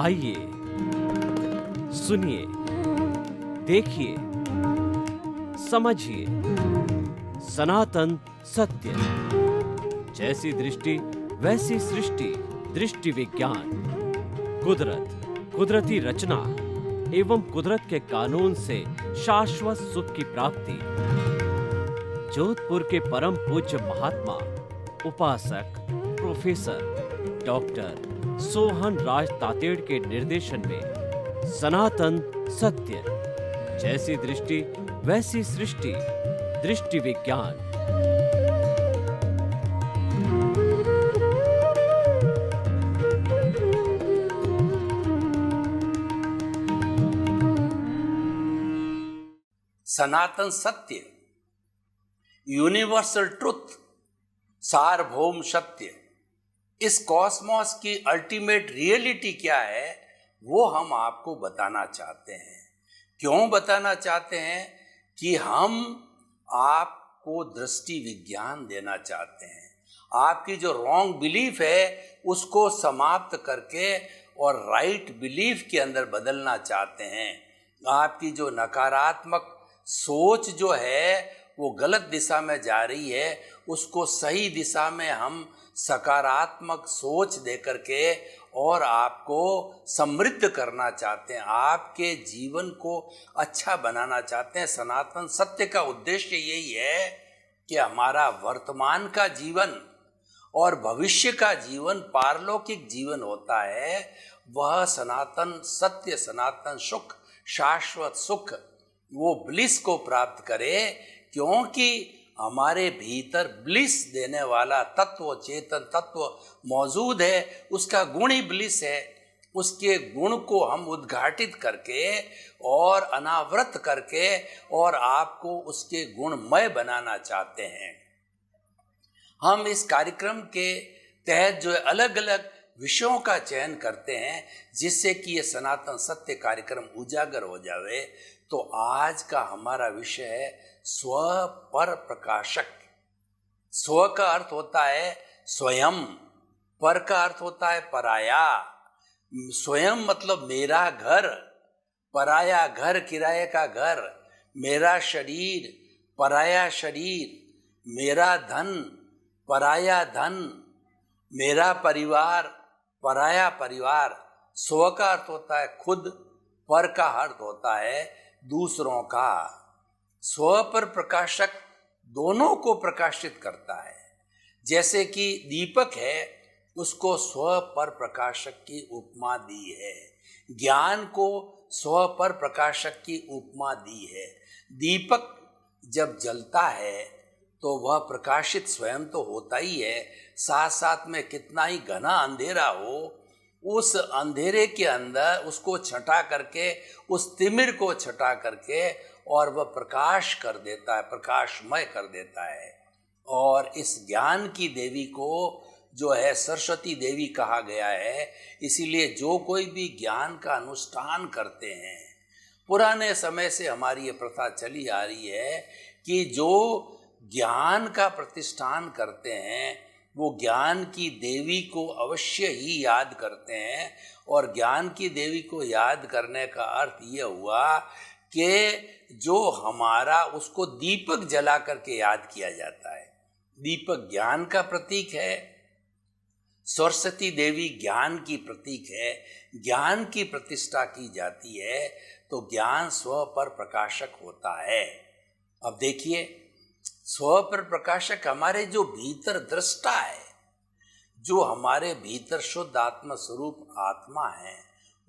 आइए, सुनिए, देखिए, समझिए सनातन सत्य। जैसी दृष्टि वैसी सृष्टि, दृष्टि विज्ञान। कुदरत, कुदरती रचना एवं कुदरत के कानून से शाश्वत सुख की प्राप्ति। जोधपुर के परम पूज्य महात्मा उपासक प्रोफेसर डॉक्टर सोहन राज तातेड़ के निर्देशन में सनातन सत्य। जैसी दृष्टि वैसी सृष्टि, दृष्टि विज्ञान। सनातन सत्य, यूनिवर्सल ट्रुथ, सार्वभौम सत्य। इस कॉस्मोस की अल्टीमेट रियलिटी क्या है वो हम आपको बताना चाहते हैं। क्यों बताना चाहते हैं? कि हम आपको दृष्टि विज्ञान देना चाहते हैं। आपकी जो रॉन्ग बिलीफ है उसको समाप्त करके और राइट बिलीफ के अंदर बदलना चाहते हैं। आपकी जो नकारात्मक सोच जो है वो गलत दिशा में जा रही है, उसको सही दिशा में हम सकारात्मक सोच दे करके और आपको समृद्ध करना चाहते हैं, आपके जीवन को अच्छा बनाना चाहते हैं। सनातन सत्य का उद्देश्य यही है कि हमारा वर्तमान का जीवन और भविष्य का जीवन पारलौकिक जीवन होता है। वह सनातन सत्य, सनातन सुख, शाश्वत सुख, वो ब्लिस को प्राप्त करे। क्योंकि हमारे भीतर ब्लिस देने वाला तत्व, चेतन तत्व मौजूद है। उसका गुण ही ब्लिस है। उसके गुण को हम उद्घाटित करके और अनावृत करके और आपको उसके गुणमय बनाना चाहते हैं। हम इस कार्यक्रम के तहत जो अलग अलग विषयों का चयन करते हैं जिससे कि ये सनातन सत्य कार्यक्रम उजागर हो जावे। तो आज का हमारा विषय है स्व पर प्रकाशक। स्व का अर्थ होता है स्वयं, पर का अर्थ होता है पराया। स्वयं मतलब मेरा घर, पराया घर, किराए का घर, मेरा शरीर, पराया शरीर, मेरा धन, पराया धन, मेरा परिवार, पराया परिवार। स्व का अर्थ होता है खुद, पर का अर्थ होता है दूसरों का। स्व पर प्रकाशक दोनों को प्रकाशित करता है। जैसे कि दीपक है, उसको स्व पर प्रकाशक की उपमा दी है। ज्ञान को स्व पर प्रकाशक की उपमा दी है। दीपक जब जलता है तो वह प्रकाशित स्वयं तो होता ही है, साथ साथ में कितना ही घना अंधेरा हो, उस अंधेरे के अंदर उसको छटा करके, उस तिमिर को छटा करके और वह प्रकाश कर देता है, प्रकाशमय कर देता है। और इस ज्ञान की देवी को जो है सरस्वती देवी कहा गया है। इसीलिए जो कोई भी ज्ञान का अनुष्ठान करते हैं, पुराने समय से हमारी ये प्रथा चली आ रही है कि जो ज्ञान का प्रतिष्ठान करते हैं वो ज्ञान की देवी को अवश्य ही याद करते हैं। और ज्ञान की देवी को याद करने का अर्थ ये हुआ कि जो हमारा, उसको दीपक जला करके याद किया जाता है। दीपक ज्ञान का प्रतीक है, सरस्वती देवी ज्ञान की प्रतीक है, ज्ञान की प्रतिष्ठा की जाती है। तो ज्ञान स्व पर प्रकाशक होता है। अब देखिए, स्व पर प्रकाशक हमारे जो भीतर दृष्टा है, जो हमारे भीतर शुद्ध आत्मा स्वरूप आत्मा है,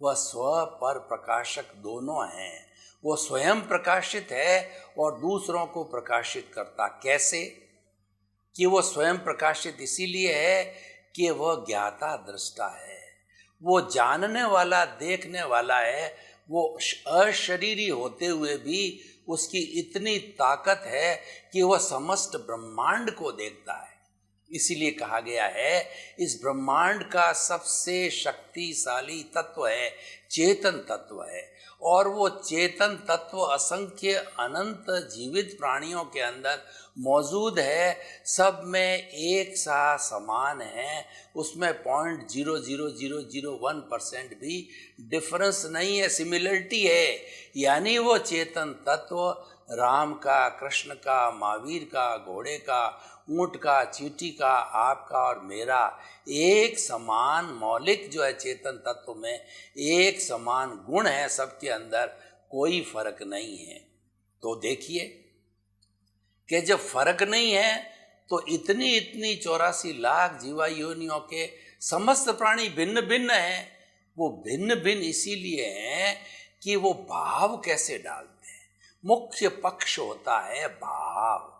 वह स्व पर प्रकाशक दोनों हैं। वो स्वयं प्रकाशित है और दूसरों को प्रकाशित करता। कैसे? कि वो स्वयं प्रकाशित इसीलिए है कि वह ज्ञाता दृष्टा है, वो जानने वाला, देखने वाला है। वो अशरीरी होते हुए भी उसकी इतनी ताकत है कि वह समस्त ब्रह्मांड को देखता है। इसीलिए कहा गया है इस ब्रह्मांड का सबसे शक्तिशाली तत्व है, चेतन तत्व है। और वो चेतन तत्व असंख्य अनंत जीवित प्राणियों के अंदर मौजूद है, सब में एक सा समान है, उसमें 0.00001% भी डिफरेंस नहीं है, सिमिलरिटी है। यानी वो चेतन तत्व राम का, कृष्ण का, महावीर का, घोड़े का, ऊंट का, चींटी का, आपका और मेरा एक समान मौलिक जो है चेतन तत्व में एक समान गुण है, सबके अंदर कोई फर्क नहीं है। तो देखिए कि जब फर्क नहीं है तो इतनी 84 लाख जीवा योनियों के समस्त प्राणी भिन्न भिन्न हैं। वो भिन्न भिन्न इसीलिए हैं कि वो भाव कैसे डालते हैं। मुख्य पक्ष होता है भाव,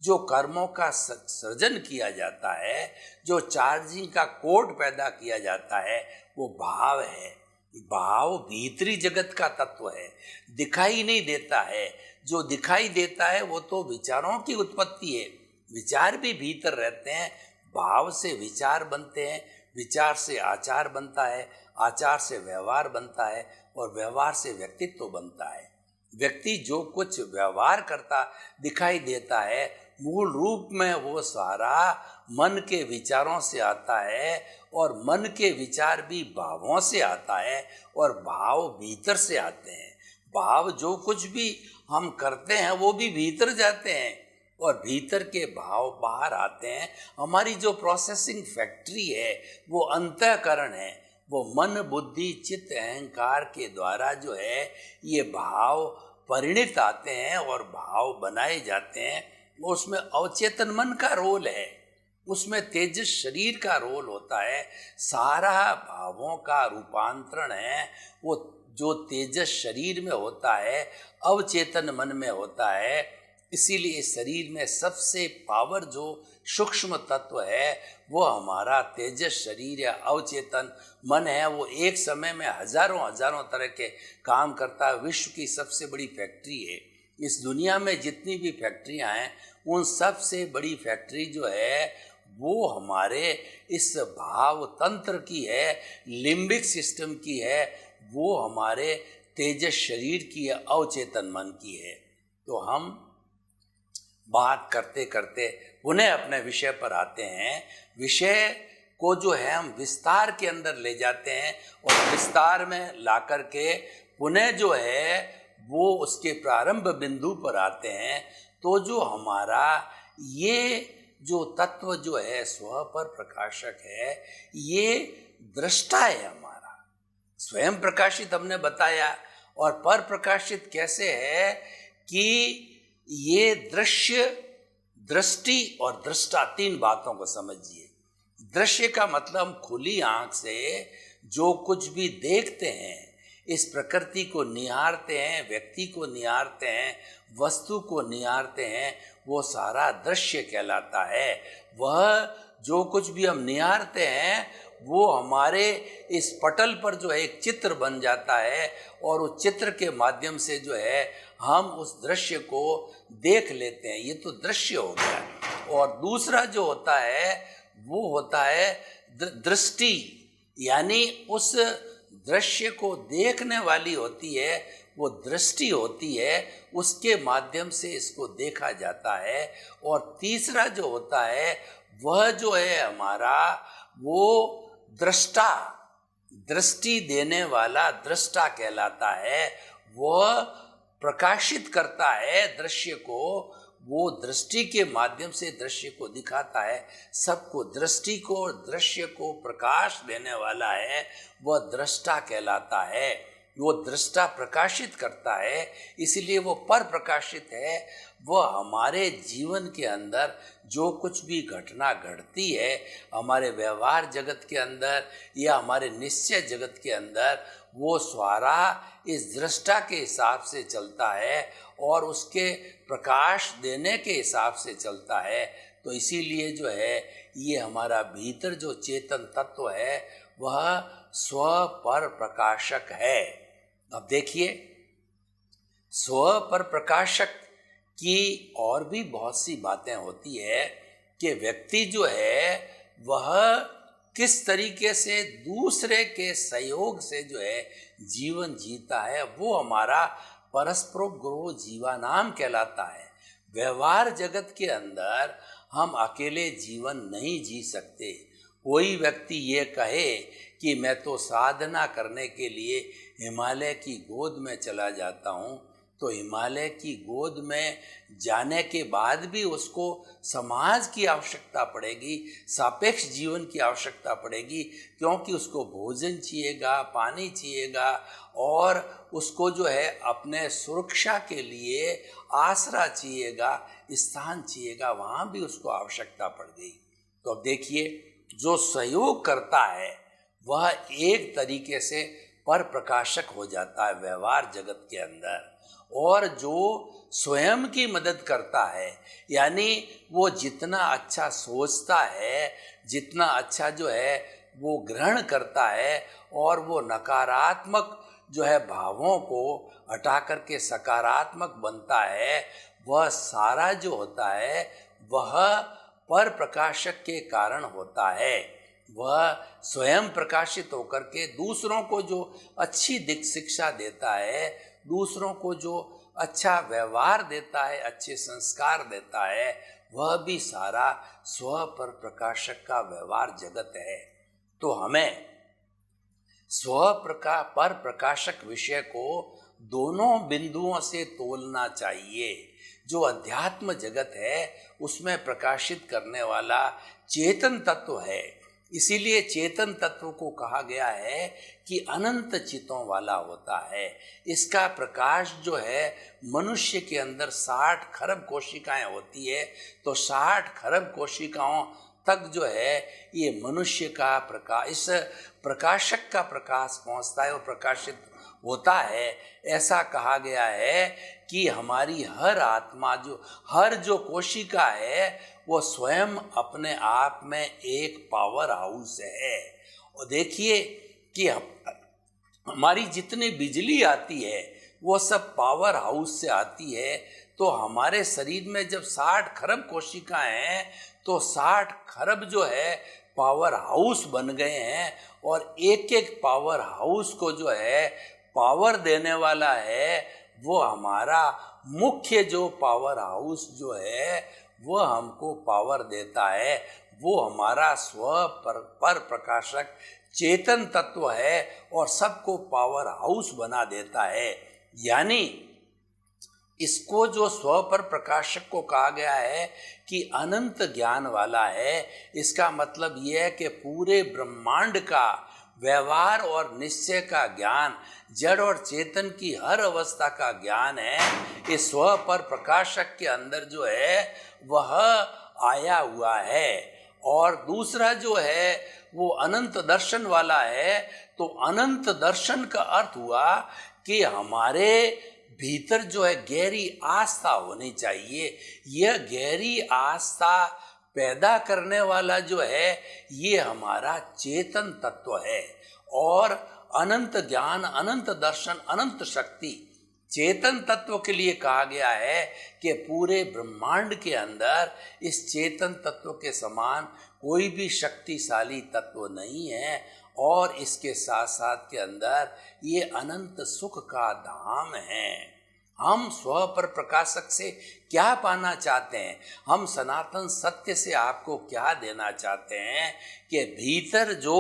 जो कर्मों का सृजन किया जाता है, जो चार्जिंग का कोड पैदा किया जाता है, वो भाव है। भाव भीतरी जगत का तत्व है, दिखाई नहीं देता है। जो दिखाई देता है वो तो विचारों की उत्पत्ति है। विचार भी भीतर रहते हैं, भाव से विचार बनते हैं, विचार से आचार बनता है, आचार से व्यवहार बनता है और व्यवहार से व्यक्तित्व बनता है। व्यक्ति जो कुछ व्यवहार करता दिखाई देता है, मूल रूप में वो सारा मन के विचारों से आता है और मन के विचार भी भावों से आता है और भाव भीतर से आते हैं। भाव जो कुछ भी हम करते हैं वो भी भीतर जाते हैं और भीतर के भाव बाहर आते हैं। हमारी जो प्रोसेसिंग फैक्ट्री है वो अंतःकरण है, वो मन बुद्धि चित्त अहंकार के द्वारा जो है ये भाव परिणित आते हैं और भाव बनाए जाते हैं। उसमें अवचेतन मन का रोल है, उसमें तेजस शरीर का रोल होता है। सारा भावों का रूपांतरण है वो जो तेजस शरीर में होता है, अवचेतन मन में होता है। इसीलिए शरीर में सबसे पावर जो सूक्ष्म तत्व है वो हमारा तेजस शरीर या अवचेतन मन है। वो एक समय में हजारों हजारों तरह के काम करता है, विश्व की सबसे बड़ी फैक्ट्री है। इस दुनिया में जितनी भी फैक्ट्रियां हैं उन सबसे बड़ी फैक्ट्री जो है वो हमारे इस भाव तंत्र की है, लिम्बिक सिस्टम की है, वो हमारे तेजस शरीर की है, अवचेतन मन की है। तो हम बात करते करते पुनः अपने विषय पर आते हैं। विषय को जो है हम विस्तार के अंदर ले जाते हैं और विस्तार में ला कर के पुनः जो है वो उसके प्रारंभ बिंदु पर आते हैं। तो जो हमारा ये जो तत्व जो है स्व पर प्रकाशक है, ये दृष्टा है हमारा। स्वयं प्रकाशित हमने बताया, और पर प्रकाशित कैसे है कि ये दृश्य, दृष्टि और दृष्टा, तीन बातों को समझिए। दृश्य का मतलब हम खुली आंख से जो कुछ भी देखते हैं, इस प्रकृति को निहारते हैं, व्यक्ति को निहारते हैं, वस्तु को निहारते हैं, वो सारा दृश्य कहलाता है। वह जो कुछ भी हम निहारते हैं वो हमारे इस पटल पर जो है एक चित्र बन जाता है और उस चित्र के माध्यम से जो है हम उस दृश्य को देख लेते हैं। ये तो दृश्य हो गया। और दूसरा जो होता है वो होता है दृष्टि, यानी उस दृश्य को देखने वाली होती है, वो दृष्टि होती है, उसके माध्यम से इसको देखा जाता है। और तीसरा जो होता है वह जो है हमारा वो दृष्टा, दृष्टि देने वाला दृष्टा कहलाता है। वह प्रकाशित करता है दृश्य को, वो दृष्टि के माध्यम से दृश्य को दिखाता है। सबको, दृष्टि को, दृश्य को प्रकाश देने वाला है, वह दृष्टा कहलाता है। वो दृष्टा प्रकाशित करता है, इसलिए वो पर प्रकाशित है। वह हमारे जीवन के अंदर जो कुछ भी घटना घटती है, हमारे व्यवहार जगत के अंदर या हमारे निश्चय जगत के अंदर, वो सारा इस दृष्टा के हिसाब से चलता है और उसके प्रकाश देने के हिसाब से चलता है। तो इसीलिए जो है ये हमारा भीतर जो चेतन तत्व है वह स्व पर प्रकाशक है। अब देखिए, स्व पर प्रकाशक की और भी बहुत सी बातें होती है कि व्यक्ति जो है वह किस तरीके से दूसरे के सहयोग से जो है जीवन जीता है, वो हमारा परस्परोपग्रह जीवानाम कहलाता है। व्यवहार जगत के अंदर हम अकेले जीवन नहीं जी सकते। कोई व्यक्ति ये कहे कि मैं तो साधना करने के लिए हिमालय की गोद में चला जाता हूँ, तो हिमालय की गोद में जाने के बाद भी उसको समाज की आवश्यकता पड़ेगी, सापेक्ष जीवन की आवश्यकता पड़ेगी, क्योंकि उसको भोजन चाहिएगा, पानी चाहिएगा, और उसको जो है अपने सुरक्षा के लिए आसरा चाहिएगा, स्थान चाहिएगा, वहाँ भी उसको आवश्यकता पड़ गई। तो अब देखिए, जो सहयोग करता है वह एक तरीके से पर प्रकाशक हो जाता है व्यवहार जगत के अंदर, और जो स्वयं की मदद करता है, यानी वो जितना अच्छा सोचता है, जितना अच्छा जो है वो ग्रहण करता है, और वो नकारात्मक जो है भावों को हटा करके सकारात्मक बनता है, वह सारा जो होता है वह पर प्रकाशक के कारण होता है। वह स्वयं प्रकाशित होकर के दूसरों को जो अच्छी दिक शिक्षा देता है, दूसरों को जो अच्छा व्यवहार देता है, अच्छे संस्कार देता है, वह भी सारा स्व पर प्रकाशक का व्यवहार जगत है। तो हमें स्व पर प्रकाशक विषय को दोनों बिंदुओं से तोलना चाहिए। जो अध्यात्म जगत है उसमें प्रकाशित करने वाला चेतन तत्व है, इसीलिए चेतन तत्व को कहा गया है कि अनंत चितों वाला होता है। इसका प्रकाश जो है मनुष्य के अंदर 60 खरब कोशिकाएं होती है, तो 60 खरब कोशिकाओं तक जो है ये मनुष्य का प्रकाश, इस प्रकाशक का प्रकाश पहुंचता है और प्रकाशित होता है। ऐसा कहा गया है कि हमारी हर आत्मा हर जो कोशिका है वो स्वयं अपने आप में एक पावर हाउस है। और देखिए कि हमारी जितनी बिजली आती है वो सब पावर हाउस से आती है। तो हमारे शरीर में जब 60 खरब कोशिकाएं हैं तो 60 खरब जो है पावर हाउस बन गए हैं, और एक एक पावर हाउस को जो है पावर देने वाला है वो हमारा मुख्य जो पावर हाउस जो है वो हमको पावर देता है। वो हमारा स्व पर प्रकाशक चेतन तत्व है और सबको पावर हाउस बना देता है। यानी इसको जो स्व पर प्रकाशक को कहा गया है कि अनंत ज्ञान वाला है, इसका मतलब ये है कि पूरे ब्रह्मांड का व्यवहार और निश्चय का ज्ञान, जड़ और चेतन की हर अवस्था का ज्ञान है इस स्व पर प्रकाशक के अंदर जो है वह आया हुआ है। और दूसरा जो है वो अनंत दर्शन वाला है। तो अनंत दर्शन का अर्थ हुआ कि हमारे भीतर जो है गहरी आस्था होनी चाहिए। यह गहरी आस्था पैदा करने वाला जो है ये हमारा चेतन तत्व है। और अनंत ज्ञान, अनंत दर्शन, अनंत शक्ति चेतन तत्व के लिए कहा गया है कि पूरे ब्रह्मांड के अंदर इस चेतन तत्व के समान कोई भी शक्तिशाली तत्व नहीं है। और इसके साथ साथ के अंदर ये अनंत सुख का धाम है। हम स्व पर प्रकाशक से क्या पाना चाहते हैं? हम सनातन सत्य से आपको क्या देना चाहते हैं कि भीतर जो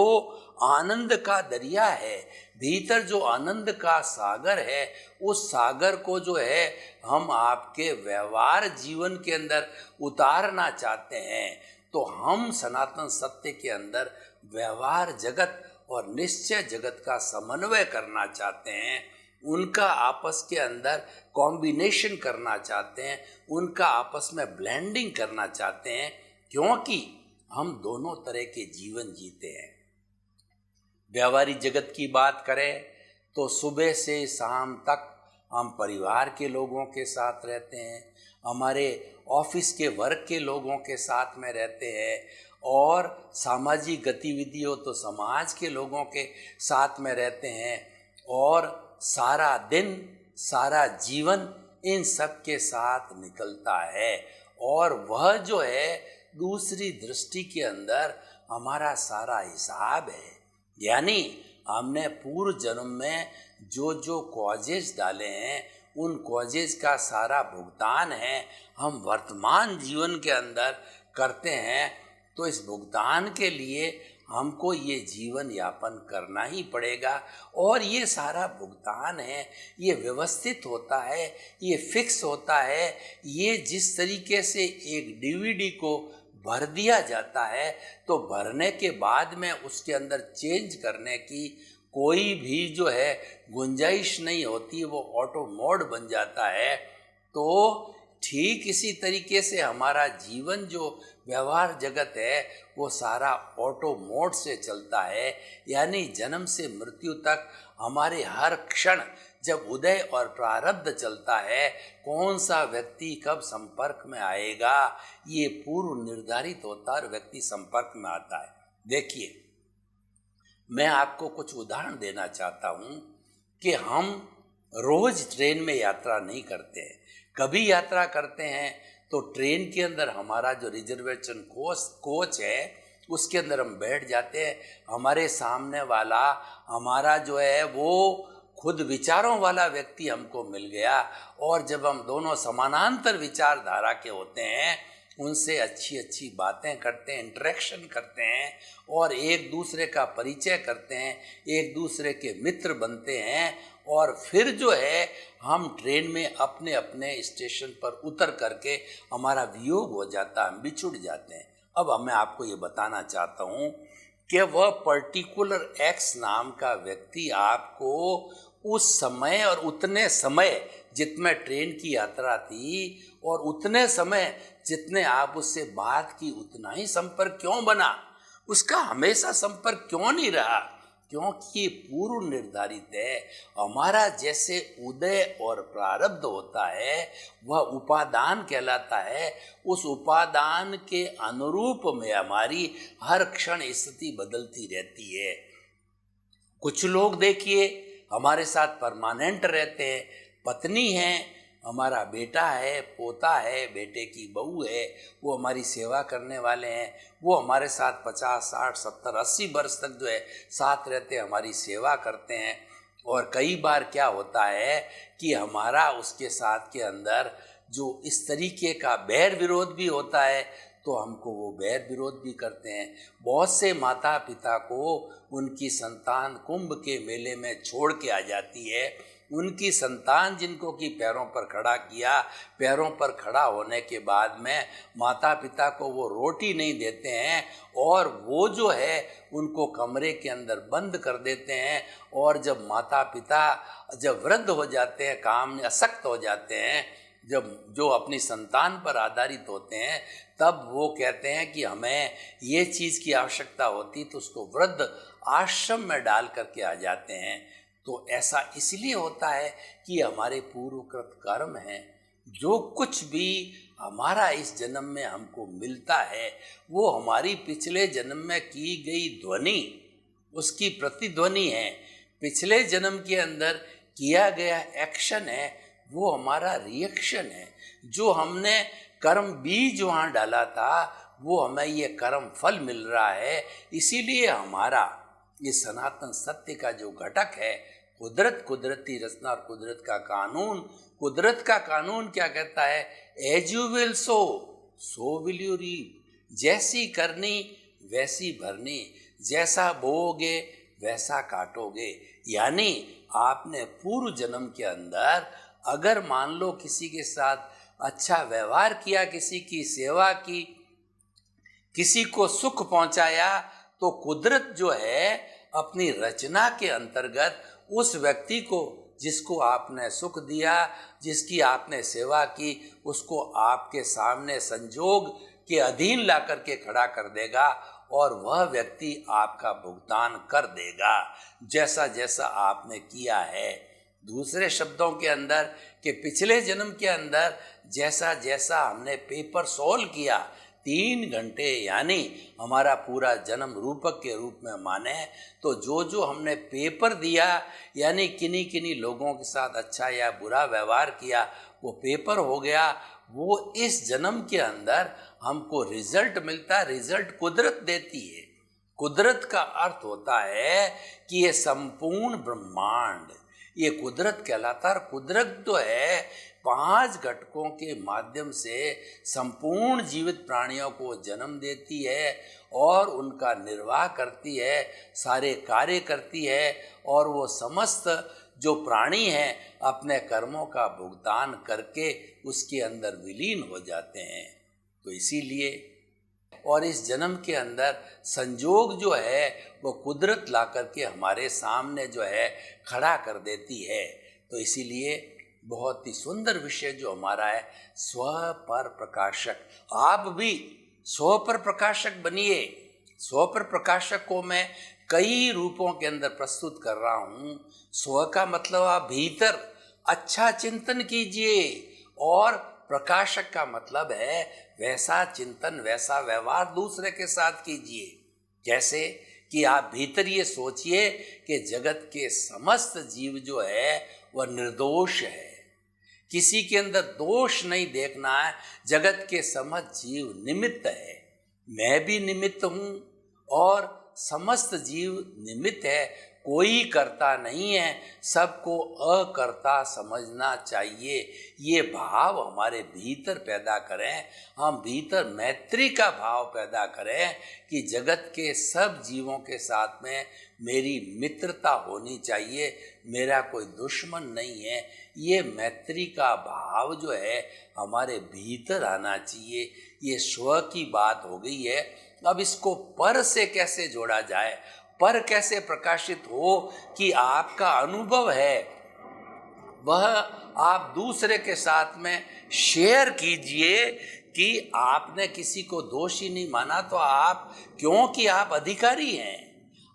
आनंद का दरिया है, भीतर जो आनंद का सागर है, उस सागर को जो है हम आपके व्यवहार जीवन के अंदर उतारना चाहते हैं। तो हम सनातन सत्य के अंदर व्यवहार जगत और निश्चय जगत का समन्वय करना चाहते हैं, उनका आपस के अंदर कॉम्बिनेशन करना चाहते हैं, उनका आपस में ब्लेंडिंग करना चाहते हैं, क्योंकि हम दोनों तरह के जीवन जीते हैं। व्यवहारिक जगत की बात करें तो सुबह से शाम तक हम परिवार के लोगों के साथ रहते हैं, हमारे ऑफिस के वर्क के लोगों के साथ में रहते हैं, और सामाजिक गतिविधि हो तो समाज के लोगों के साथ में रहते हैं, और सारा दिन सारा जीवन इन सब के साथ निकलता है। और वह जो है दूसरी दृष्टि के अंदर हमारा सारा हिसाब है। यानी हमने पूर्व जन्म में जो जो कॉजेज डाले हैं उन कॉजेज का सारा भुगतान है हम वर्तमान जीवन के अंदर करते हैं। तो इस भुगतान के लिए हमको ये जीवन यापन करना ही पड़ेगा। और ये सारा भुगतान है ये व्यवस्थित होता है, ये फिक्स होता है। ये जिस तरीके से एक डीवीडी को भर दिया जाता है तो भरने के बाद में उसके अंदर चेंज करने की कोई भी जो है गुंजाइश नहीं होती, वो ऑटो मोड बन जाता है। तो ठीक इसी तरीके से हमारा जीवन जो व्यवहार जगत है वो सारा ऑटो मोड से चलता है। यानी जन्म से मृत्यु तक हमारे हर क्षण जब उदय और प्रारब्ध चलता है, कौन सा व्यक्ति कब संपर्क में आएगा ये पूर्व निर्धारित होता है और व्यक्ति संपर्क में आता है। देखिए, मैं आपको कुछ उदाहरण देना चाहता हूँ कि हम रोज ट्रेन में यात्रा नहीं करते हैं। कभी यात्रा करते हैं तो ट्रेन के अंदर हमारा जो रिजर्वेशन कोच है उसके अंदर हम बैठ जाते हैं। हमारे सामने वाला हमारा जो है वो खुद विचारों वाला व्यक्ति हमको मिल गया और जब हम दोनों समानांतर विचारधारा के होते हैं उनसे अच्छी अच्छी बातें करते हैं, इंटरेक्शन करते हैं और एक दूसरे का परिचय करते हैं, एक दूसरे के मित्र बनते हैं और फिर जो है हम ट्रेन में अपने अपने स्टेशन पर उतर करके हमारा वियोग हो जाता है, हम बिछुड़ जाते हैं। अब मैं आपको ये बताना चाहता हूँ कि वह पर्टिकुलर एक्स नाम का व्यक्ति आपको उस समय और उतने समय जितने ट्रेन की यात्रा थी और उतने समय जितने आप उससे बात की उतना ही संपर्क क्यों बना, उसका हमेशा संपर्क क्यों नहीं रहा? क्योंकि ये पूर्व निर्धारित है। हमारा जैसे उदय और प्रारब्ध होता है वह उपादान कहलाता है। उस उपादान के अनुरूप में हमारी हर क्षण स्थिति बदलती रहती है। कुछ लोग देखिए हमारे साथ परमानेंट रहते हैं, पत्नी है, हमारा बेटा है, पोता है, बेटे की बहू है, वो हमारी सेवा करने वाले हैं, वो हमारे साथ 50, 60, 70, 80 वर्ष तक जो है साथ रहते हैं, हमारी सेवा करते हैं। और कई बार क्या होता है कि हमारा उसके साथ के अंदर जो इस तरीके का बैर विरोध भी होता है तो हमको वो बैर विरोध भी करते हैं। बहुत से माता पिता को उनकी संतान कुंभ के मेले में छोड़ के आ जाती है। उनकी संतान जिनको कि पैरों पर खड़ा किया, पैरों पर खड़ा होने के बाद में माता पिता को वो रोटी नहीं देते हैं और वो जो है उनको कमरे के अंदर बंद कर देते हैं। और जब माता पिता जब वृद्ध हो जाते हैं, काम में असक्त हो जाते हैं, जब जो अपनी संतान पर आधारित होते हैं, तब वो कहते हैं कि हमें ये चीज़ की आवश्यकता होती तो उसको वृद्ध आश्रम में डाल करके आ जाते हैं। तो ऐसा इसलिए होता है कि हमारे पूर्वकृत कर्म हैं। जो कुछ भी हमारा इस जन्म में हमको मिलता है वो हमारी पिछले जन्म में की गई ध्वनि, उसकी प्रतिध्वनि है। पिछले जन्म के अंदर किया गया एक्शन है, वो हमारा रिएक्शन है। जो हमने कर्म बीज वहाँ डाला था वो हमें ये कर्म फल मिल रहा है। इसीलिए हमारा ये सनातन सत्य का जो घटक है, कुदरत, कुदरती रचना और कुदरत का कानून। कुदरत का कानून क्या कहता है? As you will sow will you reap. जैसी करनी वैसी भरनी, जैसा बोओगे वैसा काटोगे। यानी आपने पूर्व जन्म के अंदर अगर मान लो किसी के साथ अच्छा व्यवहार किया, किसी की सेवा की, किसी को सुख पहुंचाया, तो कुदरत जो है अपनी रचना के अंतर्गत उस व्यक्ति को जिसको आपने सुख दिया, जिसकी आपने सेवा की, उसको आपके सामने संजोग के अधीन ला करके खड़ा कर देगा और वह व्यक्ति आपका भुगतान कर देगा जैसा जैसा आपने किया है। दूसरे शब्दों के अंदर कि पिछले जन्म के अंदर जैसा जैसा हमने पेपर सॉल्व किया, 3 घंटे यानी हमारा पूरा जन्म रूपक के रूप में माने, तो जो जो हमने पेपर दिया यानी किन्हीं किन्हीं लोगों के साथ अच्छा या बुरा व्यवहार किया, वो पेपर हो गया। वो इस जन्म के अंदर हमको रिजल्ट मिलता है, रिजल्ट कुदरत देती है। कुदरत का अर्थ होता है कि ये संपूर्ण ब्रह्मांड, ये कुदरत कहलाता है। कुदरत तो है 5 घटकों के माध्यम से संपूर्ण जीवित प्राणियों को जन्म देती है और उनका निर्वाह करती है, सारे कार्य करती है, और वो समस्त जो प्राणी हैं अपने कर्मों का भुगतान करके उसके अंदर विलीन हो जाते हैं। तो इसीलिए और इस जन्म के अंदर संजोग जो है वो कुदरत ला करके हमारे सामने जो है खड़ा कर देती है। तो इसीलिए बहुत ही सुंदर विषय जो हमारा है, स्व पर प्रकाशक। आप भी स्व पर प्रकाशक बनिए। स्व पर प्रकाशक को मैं कई रूपों के अंदर प्रस्तुत कर रहा हूँ। स्व का मतलब आप भीतर अच्छा चिंतन कीजिए, और प्रकाशक का मतलब है वैसा चिंतन, वैसा व्यवहार दूसरे के साथ कीजिए। जैसे कि आप भीतर ये सोचिए कि जगत के समस्त जीव जो है वह निर्दोष है, किसी के अंदर दोष नहीं देखना है। जगत के समस्त जीव निमित्त है, मैं भी निमित्त हूँ और समस्त जीव निमित्त है, कोई करता नहीं है, सबको अकर्ता समझना चाहिए। ये भाव हमारे भीतर पैदा करें, हम भीतर मैत्री का भाव पैदा करें कि जगत के सब जीवों के साथ में मेरी मित्रता होनी चाहिए, मेरा कोई दुश्मन नहीं है। ये मैत्री का भाव जो है हमारे भीतर आना चाहिए। ये स्व की बात हो गई है। अब इसको पर से कैसे जोड़ा जाए, पर कैसे प्रकाशित हो कि आपका अनुभव है वह आप दूसरे के साथ में शेयर कीजिए कि आपने किसी को दोषी नहीं माना तो आप, क्योंकि आप अधिकारी हैं।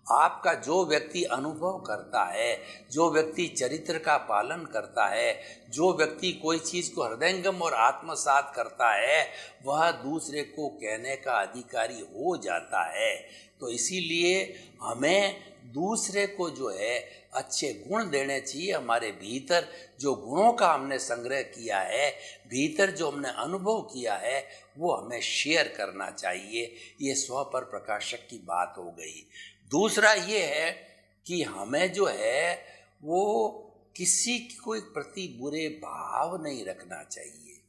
आपका जो व्यक्ति अनुभव करता है, जो व्यक्ति चरित्र का पालन करता है, जो व्यक्ति कोई चीज़ को हृदयंगम और आत्मसात करता है, वह दूसरे को कहने का अधिकारी हो जाता है। तो इसीलिए हमें दूसरे को जो है अच्छे गुण देने चाहिए। हमारे भीतर जो गुणों का हमने संग्रह किया है, भीतर जो हमने अनुभव किया है, वो हमें शेयर करना चाहिए। ये स्व पर प्रकाशक की बात हो गई। दूसरा ये है कि हमें जो है वो किसी के प्रति बुरे भाव नहीं रखना चाहिए।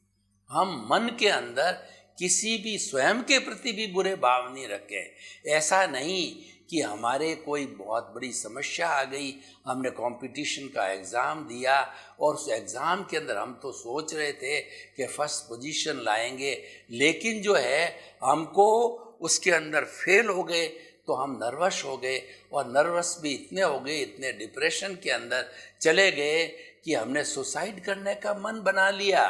हम मन के अंदर किसी भी स्वयं के प्रति भी बुरे भाव नहीं रखें। ऐसा नहीं कि हमारे कोई बहुत बड़ी समस्या आ गई, हमने कंपटीशन का एग्ज़ाम दिया और उस एग्ज़ाम के अंदर हम तो सोच रहे थे कि फर्स्ट पोजीशन लाएंगे, लेकिन जो है हमको उसके अंदर फेल हो गए तो हम नर्वस हो गए, और नर्वस भी इतने हो गए, इतने डिप्रेशन के अंदर चले गए कि हमने सुसाइड करने का मन बना लिया।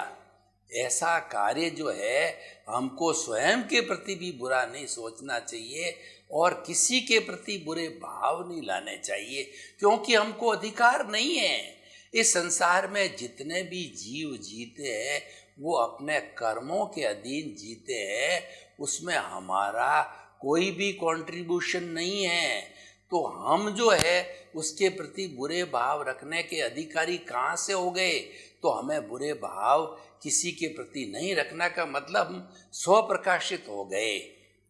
ऐसा कार्य जो है हमको स्वयं के प्रति भी बुरा नहीं सोचना चाहिए और किसी के प्रति बुरे भाव नहीं लाने चाहिए, क्योंकि हमको अधिकार नहीं है। इस संसार में जितने भी जीव जीते हैं वो अपने कर्मों के अधीन जीते हैं, उसमें हमारा कोई भी कंट्रीब्यूशन नहीं है। तो हम जो है उसके प्रति बुरे भाव रखने के अधिकारी कहाँ से हो गए? तो हमें बुरे भाव किसी के प्रति नहीं रखना का मतलब हम स्वप्रकाशित हो गए।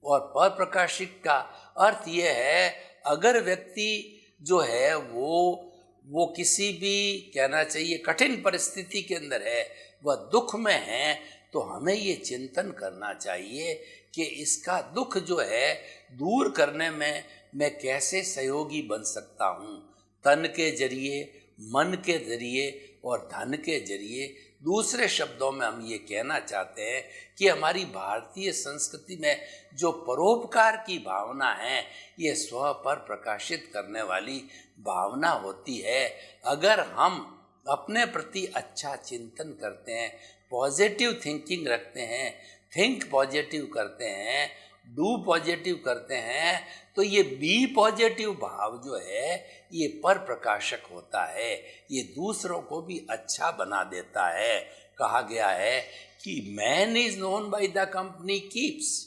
और परप्रकाशित का अर्थ ये है, अगर व्यक्ति जो है वो किसी भी, कहना चाहिए, कठिन परिस्थिति के अंदर है, वह दुख में है, तो हमें ये चिंतन करना चाहिए कि इसका दुख जो है दूर करने में मैं कैसे सहयोगी बन सकता हूँ। तन के जरिए, मन के जरिए और धन के जरिए। दूसरे शब्दों में हम ये कहना चाहते हैं कि हमारी भारतीय संस्कृति में जो परोपकार की भावना है, ये स्व पर प्रकाशित करने वाली भावना होती है। अगर हम अपने प्रति अच्छा चिंतन करते हैं, पॉजिटिव थिंकिंग रखते हैं, थिंक पॉजिटिव करते हैं, डू पॉजिटिव करते हैं, तो ये बी पॉजिटिव भाव जो है ये पर प्रकाशक होता है। ये दूसरों को भी अच्छा बना देता है। कहा गया है कि man is known by the company keeps.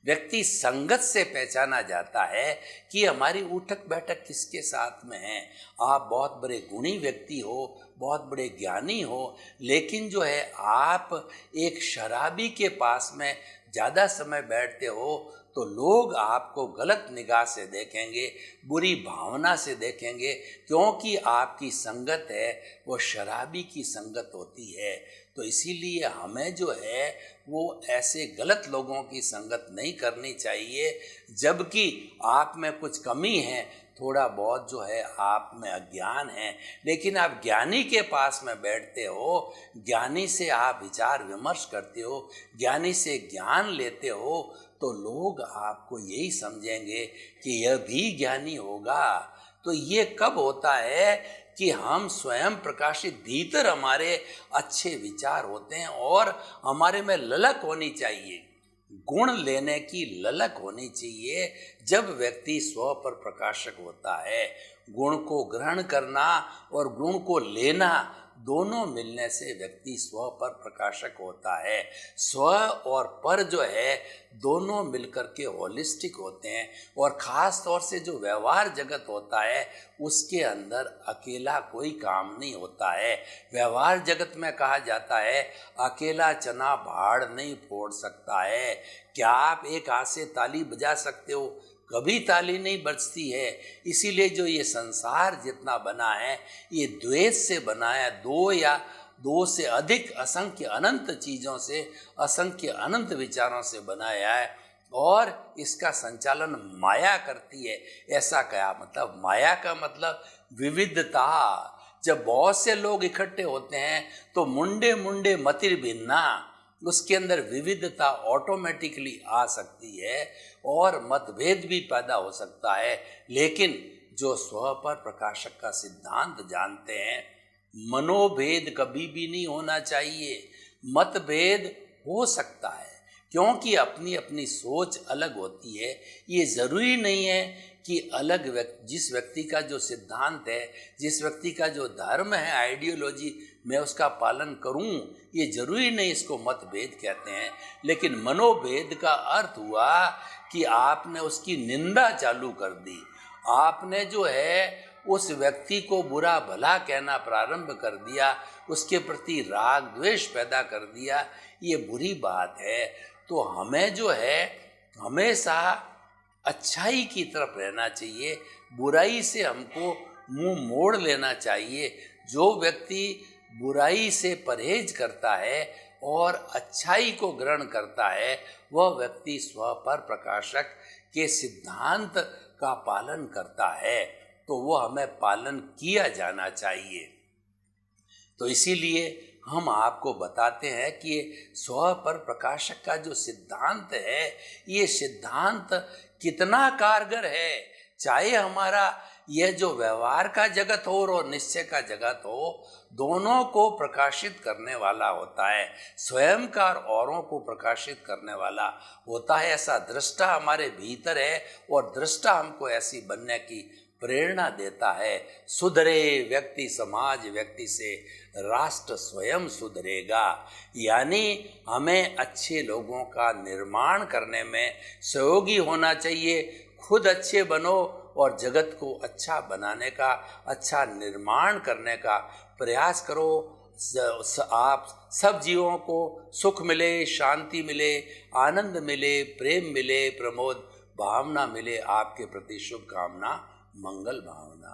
व्यक्ति संगत से पहचाना जाता है कि हमारी उठक बैठक किसके साथ में है। आप बहुत बड़े गुणी व्यक्ति हो, बहुत बड़े ज्ञानी हो, लेकिन जो है आप एक शराबी के पास में ज़्यादा समय बैठते हो तो लोग आपको गलत निगाह से देखेंगे, बुरी भावना से देखेंगे, क्योंकि आपकी संगत है वो शराबी की संगत होती है। तो इसीलिए हमें जो है वो ऐसे गलत लोगों की संगत नहीं करनी चाहिए। जबकि आप में कुछ कमी है, थोड़ा बहुत जो है आप में अज्ञान है, लेकिन आप ज्ञानी के पास में बैठते हो, ज्ञानी से आप विचार विमर्श करते हो, ज्ञानी से ज्ञान लेते हो, तो लोग आपको यही समझेंगे कि यह भी ज्ञानी होगा। तो ये कब होता है कि हम स्वयं प्रकाशित, भीतर हमारे अच्छे विचार होते हैं और हमारे में ललक होनी चाहिए, गुण लेने की ललक होनी चाहिए। जब व्यक्ति स्व पर प्रकाशक होता है, गुण को ग्रहण करना और गुण को लेना दोनों मिलने से व्यक्ति स्व पर प्रकाशक होता है। स्व और पर जो है दोनों मिलकर के होलिस्टिक होते हैं। और ख़ास तौर से जो व्यवहार जगत होता है उसके अंदर अकेला कोई काम नहीं होता है। व्यवहार जगत में कहा जाता है अकेला चना भाड़ नहीं फोड़ सकता है। क्या आप एक हाथ से ताली बजा सकते हो? कभी ताली नहीं बजती है। इसीलिए जो ये संसार जितना बना है ये द्वेष से बना है, दो या दो से अधिक असंख्य अनंत चीज़ों से, असंख्य अनंत विचारों से बनाया है और इसका संचालन माया करती है। ऐसा क्या मतलब? माया का मतलब विविधता। जब बहुत से लोग इकट्ठे होते हैं तो मुंडे मुंडे मतिर भिन्ना, उसके अंदर विविधता ऑटोमेटिकली आ सकती है और मतभेद भी पैदा हो सकता है। लेकिन जो स्व पर प्रकाशक का सिद्धांत जानते हैं, मनोभेद कभी भी नहीं होना चाहिए। मतभेद हो सकता है क्योंकि अपनी अपनी सोच अलग होती है। ये ज़रूरी नहीं है कि अलग जिस व्यक्ति का जो सिद्धांत है, जिस व्यक्ति का जो धर्म है, आइडियोलॉजी, मैं उसका पालन करूं, ये जरूरी नहीं इसको मतभेद कहते हैं। लेकिन मनोभेद का अर्थ हुआ कि आपने उसकी निंदा चालू कर दी, आपने जो है उस व्यक्ति को बुरा भला कहना प्रारंभ कर दिया, उसके प्रति राग द्वेष पैदा कर दिया। ये बुरी बात है। तो हमें जो है हमेशा अच्छाई की तरफ रहना चाहिए, बुराई से हमको मुंह मोड़ लेना चाहिए। जो व्यक्ति बुराई से परहेज करता है और अच्छाई को ग्रहण करता है, वह व्यक्ति स्व पर प्रकाशक के सिद्धांत का पालन करता है। तो वो हमें पालन किया जाना चाहिए। तो इसीलिए हम आपको बताते हैं कि ये स्व पर प्रकाशक का जो सिद्धांत है, ये सिद्धांत कितना कारगर है। चाहे हमारा यह जो व्यवहार का जगत हो और निश्चय का जगत हो, दोनों को प्रकाशित करने वाला होता है, स्वयं का और औरों को प्रकाशित करने वाला होता है। ऐसा दृष्टा हमारे भीतर है और दृष्टा हमको ऐसी बनने की प्रेरणा देता है। सुधरे व्यक्ति समाज व्यक्ति से राष्ट्र स्वयं सुधरेगा। यानी हमें अच्छे लोगों का निर्माण करने में सहयोगी होना चाहिए। खुद अच्छे बनो और जगत को अच्छा बनाने का, अच्छा निर्माण करने का प्रयास करो। आप सब जीवों को सुख मिले, शांति मिले, आनंद मिले, प्रेम मिले, प्रमोद भावना मिले। आपके प्रति शुभकामना, मंगल भावना।